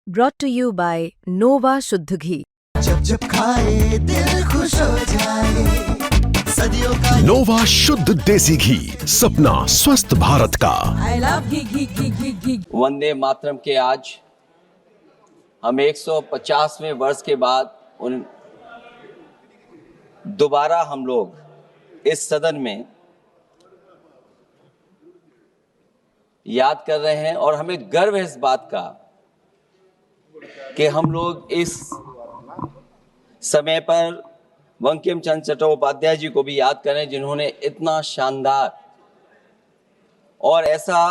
brought to you by Nova शुद्ध घी। जब जब खाए दिल खुश हो जाए, सदियों का नोवा शुद्ध देसी घी, सपना स्वस्थ भारत का। I love घी। वंदे मातरम के आज हम 150वें वर्ष के बाद दोबारा हम लोग इस सदन में याद कर रहे हैं और हमें गर्व है इस बात का कि हम लोग इस समय पर बंकिम चंद्र चट्टोपाध्याय जी को भी याद करें, जिन्होंने इतना शानदार और ऐसा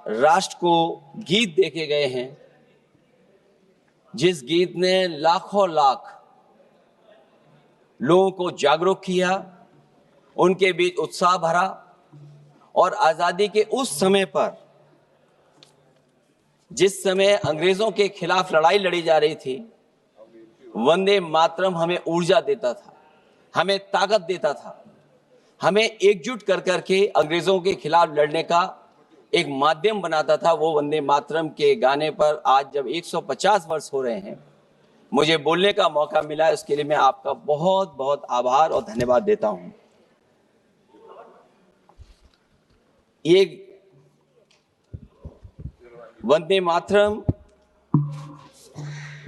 राष्ट्र को गीत देके गए हैं जिस गीत ने लाखों लाख लोगों को जागरूक किया, उनके बीच उत्साह भरा और आजादी के उस समय पर जिस समय अंग्रेजों के खिलाफ लड़ाई लड़ी जा रही थी, वंदे मातरम हमें ऊर्जा देता था, हमें ताकत देता था, हमें एकजुट कर करके अंग्रेजों के खिलाफ लड़ने का एक माध्यम बनाता था। वो वंदे मातरम के गाने पर आज जब 150 वर्ष हो रहे हैं, मुझे बोलने का मौका मिला, इसके लिए मैं आपका बहुत बहुत आभार और धन्यवाद देता हूं। ये वंदे मातरम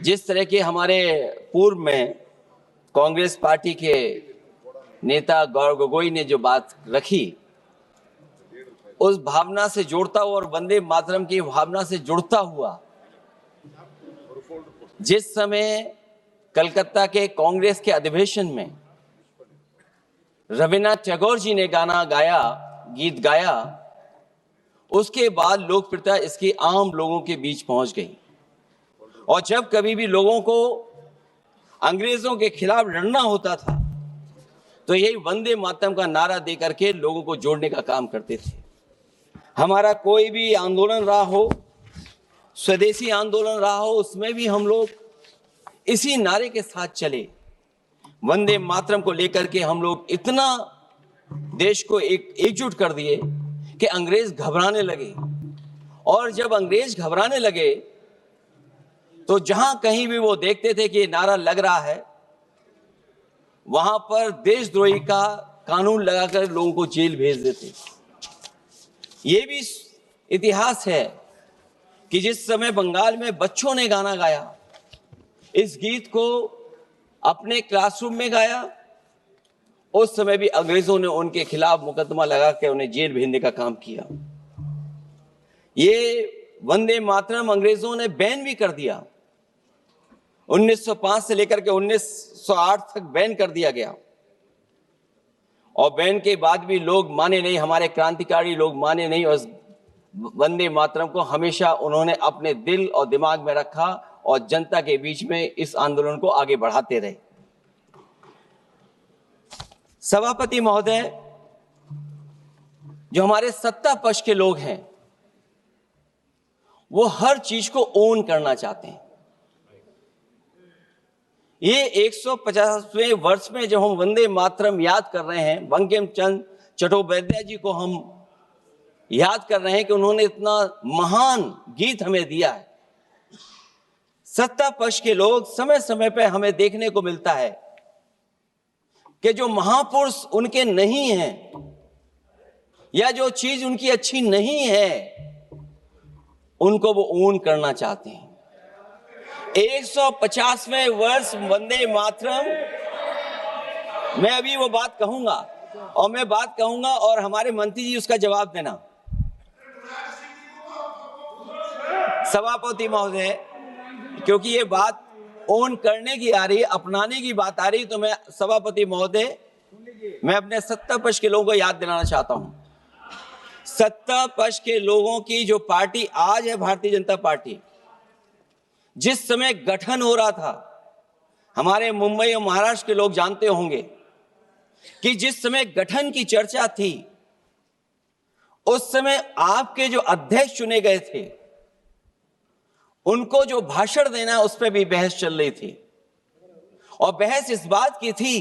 जिस तरह के हमारे पूर्व में कांग्रेस पार्टी के नेता गौरव गोगोई ने जो बात रखी, उस भावना से जोड़ता हुआ और वंदे मातरम की भावना से जुड़ता हुआ, जिस समय कलकत्ता के कांग्रेस के अधिवेशन में रविन्द्रनाथ टैगोर जी ने गाना गाया, गीत गाया, उसके बाद लोकप्रियता इसकी आम लोगों के बीच पहुंच गई। और जब कभी भी लोगों को अंग्रेजों के खिलाफ लड़ना होता था तो यही वंदे मातरम का नारा दे करके लोगों को जोड़ने का काम करते थे। हमारा कोई भी आंदोलन रहा हो, स्वदेशी आंदोलन रहा हो, उसमें भी हम लोग इसी नारे के साथ चले। वंदे मातरम को लेकर के हम लोग इतना देश को एकजुट कर दिए कि अंग्रेज घबराने लगे। और जब अंग्रेज घबराने लगे तो जहां कहीं भी वो देखते थे कि ये नारा लग रहा है, वहां पर देशद्रोही का कानून लगाकर लोगों को जेल भेज देते। ये भी इतिहास है कि जिस समय बंगाल में बच्चों ने गाना गाया, इस गीत को अपने क्लासरूम में गाया, उस समय भी अंग्रेजों ने उनके खिलाफ मुकदमा लगा के उन्हें जेल भेजने का काम किया। ये वंदे मातरम अंग्रेजों ने बैन भी कर दिया। 1905 से लेकर के 1908 तक बैन कर दिया गया। और बैन के बाद भी लोग माने नहीं, हमारे क्रांतिकारी लोग माने नहीं, और वंदे मातरम को हमेशा उन्होंने अपने दिल और दिमाग में रखा और जनता के बीच में इस आंदोलन को आगे बढ़ाते रहे। सभापति महोदय, जो हमारे सत्ता पक्ष के लोग हैं, वो हर चीज को ओन करना चाहते हैं। ये 150वें वर्ष में जब हम वंदे मातरम याद कर रहे हैं, बंकिम चंद्र चट्टोपाध्याय जी को हम याद कर रहे हैं कि उन्होंने इतना महान गीत हमें दिया है। सत्ता पक्ष के लोग समय समय पर हमें देखने को मिलता है कि जो महापुरुष उनके नहीं हैं या जो चीज उनकी अच्छी नहीं है, उनको वो ओन करना चाहते हैं। 150वें वर्ष वंदे मातरम, मैं अभी वो बात कहूंगा और मैं बात कहूंगा और हमारे मंत्री जी उसका जवाब देना। सभापति महोदय, क्योंकि ये बात ओन करने की आ रही है, अपनाने की बात आ रही, तो मैं सभापति महोदय, मैं अपने सत्ता पक्ष के लोगों को याद दिलाना चाहता हूं। सत्ता पक्ष के लोगों की जो पार्टी आज है, भारतीय जनता पार्टी, जिस समय गठन हो रहा था, हमारे मुंबई और महाराष्ट्र के लोग जानते होंगे कि जिस समय गठन की चर्चा थी, उस समय आपके जो अध्यक्ष चुने गए थे, उनको जो भाषण देना है उस पर भी बहस चल रही थी। और बहस इस बात की थी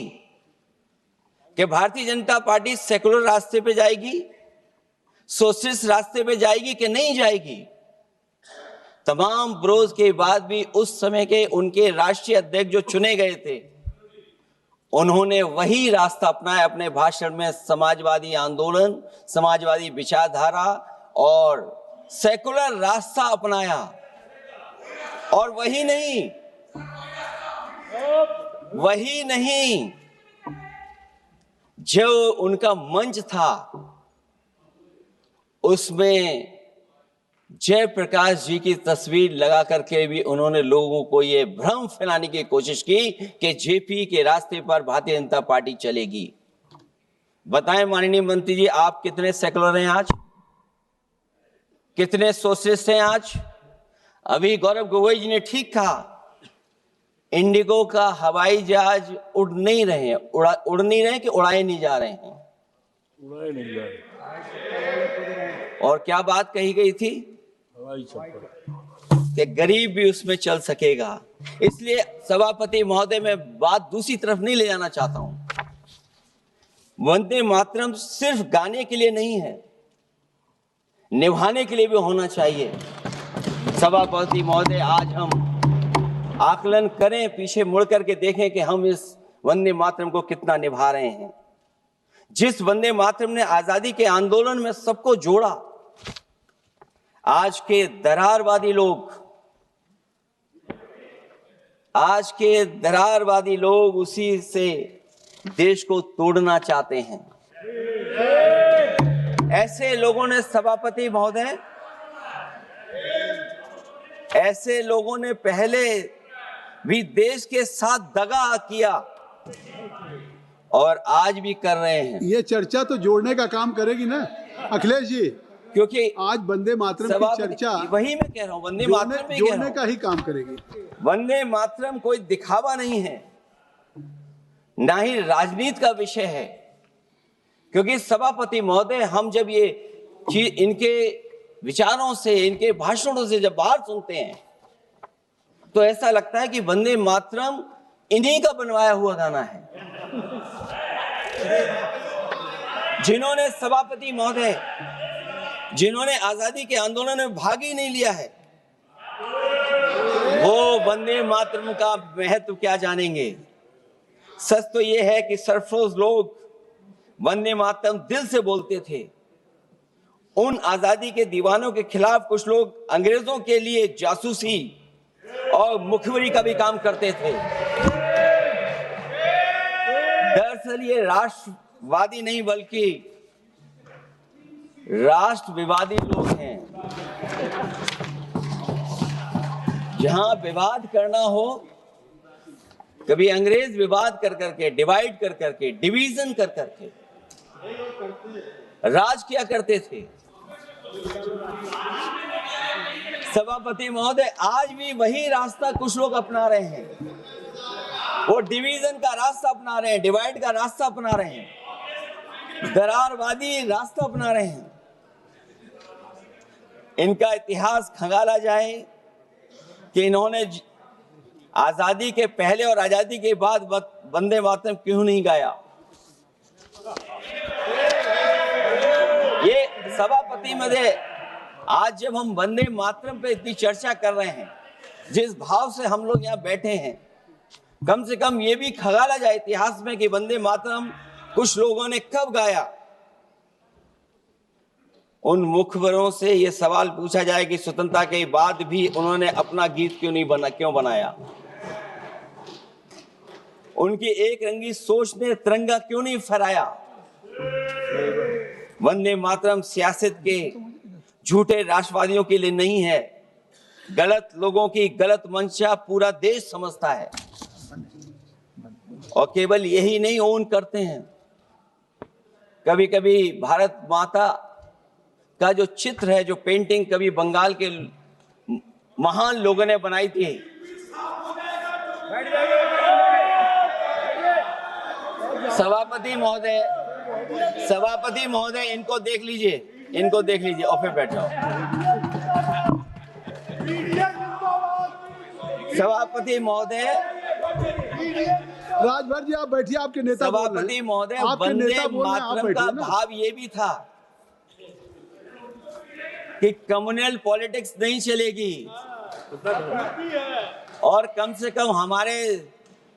कि भारतीय जनता पार्टी सेकुलर रास्ते पे जाएगी, सोशलिस्ट रास्ते पे जाएगी कि नहीं जाएगी। तमाम विरोध के बाद भी उस समय के उनके राष्ट्रीय अध्यक्ष जो चुने गए थे, उन्होंने वही रास्ता अपनाया अपने भाषण में। समाजवादी आंदोलन, समाजवादी विचारधारा और सेकुलर रास्ता अपनाया। और वही नहीं, जो उनका मंच था उसमें जयप्रकाश जी की तस्वीर लगा करके भी उन्होंने लोगों को ये भ्रम फैलाने की कोशिश की कि जेपी के रास्ते पर भारतीय जनता पार्टी चलेगी। बताएं माननीय मंत्री जी, आप कितने सेकुलर हैं आज, कितने सोशलिस्ट हैं आज? अभी गौरव गोगोई जी ने ठीक कहा, इंडिगो का हवाई जहाज उड़ नहीं रहे हैं, उड़ नहीं रहे कि उड़ाए नहीं जा रहे हैं? उड़ाए नहीं जा रहे। और क्या बात कही गई थी कि गरीब भी उसमें चल सकेगा। इसलिए सभापति महोदय, मैं बात दूसरी तरफ नहीं ले जाना चाहता हूं। वंदे मातरम सिर्फ गाने के लिए नहीं है, निभाने के लिए भी होना चाहिए। सभापति महोदय, आज हम आकलन करें, पीछे मुड़ करके देखें कि हम इस वंदे मातरम को कितना निभा रहे हैं। जिस वंदे मातरम ने आजादी के आंदोलन में सबको जोड़ा, आज के दरारवादी लोग उसी से देश को तोड़ना चाहते हैं। ऐसे लोगों ने, सभापति महोदय, ऐसे लोगों ने पहले भी देश के साथ दगा किया और आज भी कर रहे हैं। ये चर्चा तो जोड़ने का काम करेगी ना अखिलेश जी, क्योंकि आज वंदे मातरम की चर्चा, वही मैं कह रहा हूं, वंदे मातरम में जोड़ने का ही काम करेगी। वंदे मातरम कोई दिखावा नहीं है, ना ही राजनीति का विषय है। क्योंकि सभापति महोदय, हम जब ये चीज इनके विचारों से, इनके भाषणों से जब बाहर सुनते हैं तो ऐसा लगता है कि वंदे मातरम इन्हीं का बनवाया हुआ गाना है। जिन्होंने, सभापति महोदय, जिन्होंने आजादी के आंदोलन में भाग ही नहीं लिया है, वो वंदे मातरम का महत्व क्या जानेंगे। सच तो ये है कि सरफरोश लोग वंदे मातरम दिल से बोलते थे। उन आजादी के दीवानों के खिलाफ कुछ लोग अंग्रेजों के लिए जासूसी और मुखबिरी का भी काम करते थे। दरअसल ये राष्ट्रवादी नहीं बल्कि राष्ट्रविवादी लोग हैं। जहां विवाद करना हो, कभी अंग्रेज विवाद कर करके, डिवाइड कर करके, डिवीजन कर करके राज किया करते थे। सभापति महोदय, आज भी वही रास्ता कुछ लोग अपना रहे हैं। वो डिवीजन का रास्ता अपना रहे हैं, डिवाइड का रास्ता अपना रहे हैं, दरारवादी रास्ता अपना रहे हैं। इनका इतिहास खंगाला जाए कि इन्होंने आजादी के पहले और आजादी के बाद वंदे मातरम क्यों नहीं गाया। ये सभापति महोदय, आज जब हम वंदे मातरम पे इतनी चर्चा कर रहे हैं, जिस भाव से हम लोग यहाँ बैठे हैं, कम से कम ये भी खंगाला जाए इतिहास में कि वंदे मातरम कुछ लोगों ने कब गाया। उन मुखबरों से ये सवाल पूछा जाए कि स्वतंत्रता के बाद भी उन्होंने अपना गीत क्यों बनाया। उनकी एक रंगी सोच ने तिरंगा क्यों नहीं फहराया। वंदे मातरम सियासत के झूठे राष्ट्रवादियों के लिए नहीं है, गलत लोगों की गलत मंशा पूरा देश समझता है और केवल यही नहीं ओन करते हैं। कभी कभी भारत माता का जो चित्र है, जो पेंटिंग कभी बंगाल के महान लोगों ने बनाई थी, सभापति महोदय इनको देख लीजिए और फिर बैठ जाओ। सभापति महोदय, राजभर जी आप बैठिए, आपके नेता बोल रहे हैं। सभापति महोदय, आपके वंदे नेता बोल रहे हैं, आप मातरम का बैठिए ना। भाव ये भी था कि कम्युनल पॉलिटिक्स नहीं चलेगी। और कम से कम हमारे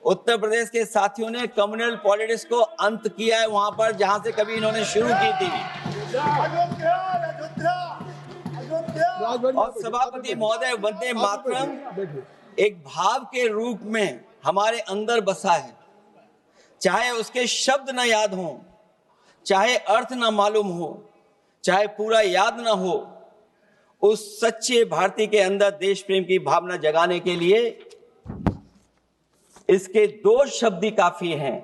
उत्तर प्रदेश के साथियों ने कम्युनल पॉलिटिक्स को अंत किया है वहां पर जहां से कभी इन्होंने शुरू की थी। और सभापति महोदय, वंदे मातरम एक भाव के रूप में हमारे अंदर बसा है। चाहे उसके शब्द न याद हो, चाहे अर्थ न मालूम हो, चाहे पूरा याद न हो, उस सच्चे भारतीय के अंदर देश प्रेम की भावना जगाने के लिए इसके दो शब्द ही काफी हैं।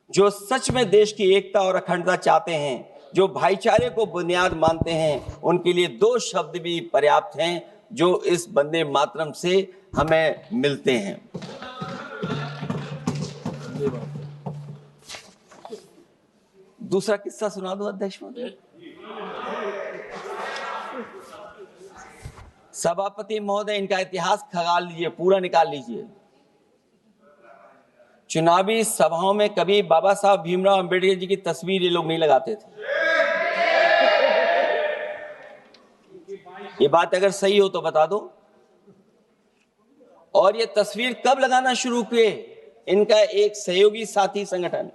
जो सच में देश की एकता और अखंडता चाहते हैं, जो भाईचारे को बुनियाद मानते हैं, उनके लिए दो शब्द भी पर्याप्त हैं जो इस वंदे मातरम से हमें मिलते हैं। दूसरा किस्सा सुना दो अध्यक्ष महोदय। सभापति महोदय, इनका इतिहास खंगाल लीजिए, पूरा निकाल लीजिए। चुनावी सभाओं में कभी बाबा साहब भीमराव अंबेडकर जी की तस्वीर ये लोग नहीं लगाते थे। ये बात अगर सही हो तो बता दो। और ये तस्वीर कब लगाना शुरू किए? इनका एक सहयोगी साथी संगठन,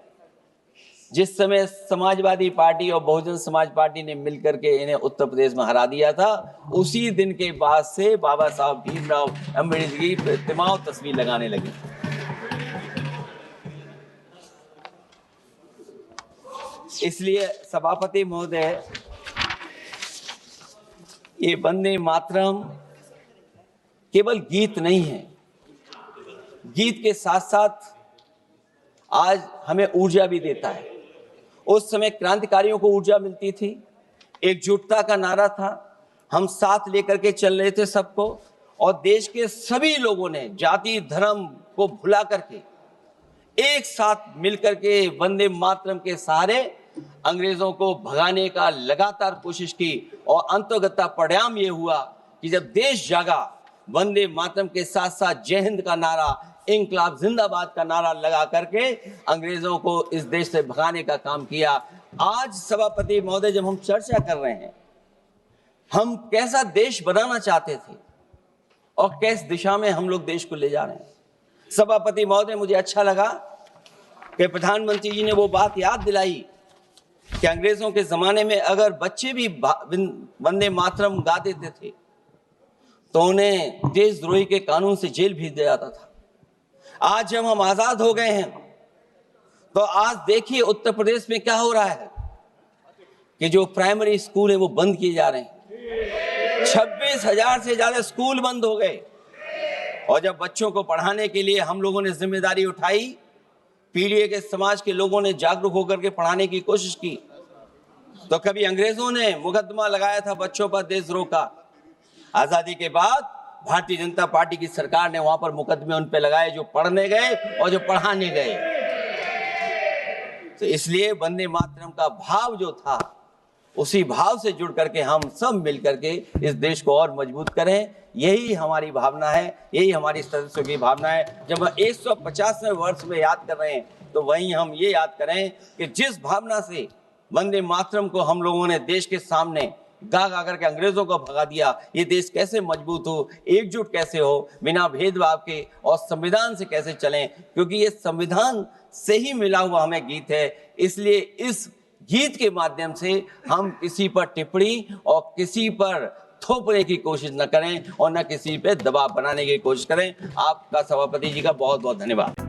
जिस समय समाजवादी पार्टी और बहुजन समाज पार्टी ने मिलकर के इन्हें उत्तर प्रदेश में हरा दिया था, उसी दिन के बाद से बाबा साहब भीमराव अंबेडकर की प्रतिमा और तस्वीर लगाने लगे। इसलिए सभापति महोदय, ये वंदे मातरम केवल गीत नहीं है। गीत के साथ साथ आज हमें ऊर्जा भी देता है। उस समय क्रांतिकारियों को ऊर्जा मिलती थी, एकजुटता का नारा था, हम साथ लेकर के चल रहे थे सबको, और देश के सभी लोगों ने जाति धर्म को भुला करके एक साथ मिलकर के वंदे मातरम के सहारे अंग्रेजों को भगाने का लगातार कोशिश की। और अंततः परिणाम ये हुआ कि जब देश जागा, वंदे मातरम के साथ साथ जय हिंद का नारा, इंकलाब जिंदाबाद का नारा लगा करके अंग्रेजों को इस देश से भगाने का काम किया। आज सभापति महोदय, जब हम चर्चा कर रहे हैं, हम कैसा देश बनाना चाहते थे और किस दिशा में हम लोग देश को ले जा रहे हैं। सभापति महोदय, मुझे अच्छा लगा कि प्रधानमंत्री जी ने वो बात याद दिलाई कि अंग्रेजों के जमाने में अगर बच्चे भी वंदे मातरम गा देते थे तो उन्हें देशद्रोही के कानून से जेल भेज दिया जाता था। आज जब हम आजाद हो गए हैं तो आज देखिए उत्तर प्रदेश में क्या हो रहा है कि जो प्राइमरी स्कूल है वो बंद किए जा रहे हैं। 26,000 से ज्यादा स्कूल बंद हो गए। और जब बच्चों को पढ़ाने के लिए हम लोगों ने जिम्मेदारी उठाई, पीढ़ी के समाज के लोगों ने जागरूक होकर के पढ़ाने की कोशिश की, तो कभी अंग्रेजों ने मुकदमा लगाया था बच्चों पर देशद्रोह का। आजादी के बाद भारतीय जनता पार्टी की सरकार ने वहां पर मुकदमे उन पे लगाए जो पढ़ने गए और जो पढ़ाने गए। तो इसलिए वंदे मातरम का भाव जो था, उसी भाव से जुड़ करके हम सब मिल करके इस देश को और मजबूत करें। यही हमारी भावना है, यही हमारी सदस्यों की भावना है। जब हम 150वें वर्ष में याद कर रहे हैं तो वहीं हम ये याद करें कि जिस भावना से वंदे मातरम को हम लोगों ने देश के सामने गा गा करके अंग्रेजों को भगा दिया, ये देश कैसे मजबूत हो, एकजुट कैसे हो, बिना भेदभाव के, और संविधान से कैसे चलें, क्योंकि ये संविधान से ही मिला हुआ हमें गीत है। इसलिए इस गीत के माध्यम से हम किसी पर टिप्पणी और किसी पर थोपने की कोशिश न करें और न किसी पे दबाव बनाने की कोशिश करें। आपका सभापति जी का बहुत बहुत धन्यवाद।